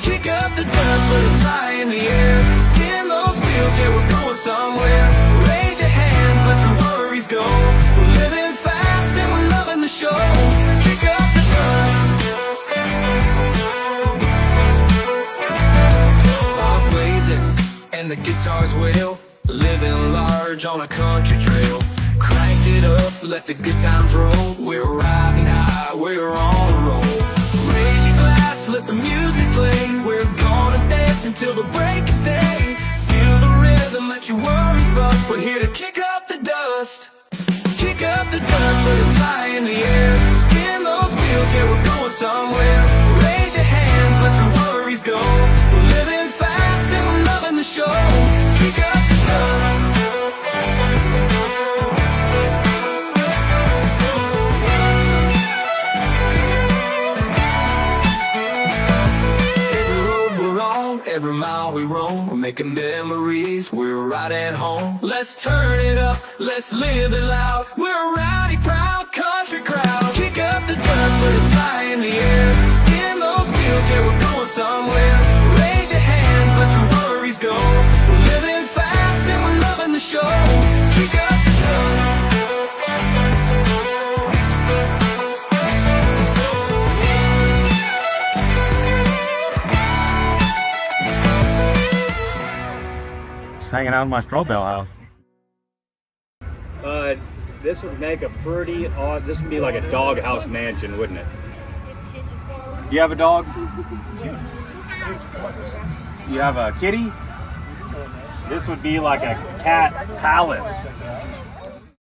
Kick up the dust, let it fly in the air. Spin those wheels, yeah, we're going somewhere. Raise your hands, let your worries go. We're living fast and we're loving the show. Kick up the dust. I'll blaze it, and the guitars wail. Living large on a country trail. Cranked it up, let the good times roll. We're riding high, we're on a roll. Raise your glass, let the music play. We're gonna dance until the break of day. Feel the rhythm, let your worries bust. We're here to kick up the dust. Kick up the dust, let it fly in the air. Spin those wheels, yeah, we're going somewhere. Raise your hands, let your worries go. We're living fast and we're loving the show. Kick up the dust. Every mile we roam, we're making memories, we're right at home. Let's turn it up, let's live it loud. We're a rowdy, proud country crowd. Kick up the dust, let it fly in the air. Spin those wheels, yeah, we're going somewhere. Raise your hands, let your worries go. We're living fast and we're loving the show. Kick up the dust. Hanging out in my straw bale house. This would make a pretty odd, this would be like a dog house mansion, wouldn't it? You have a dog? You have a kitty? This would be like a cat palace.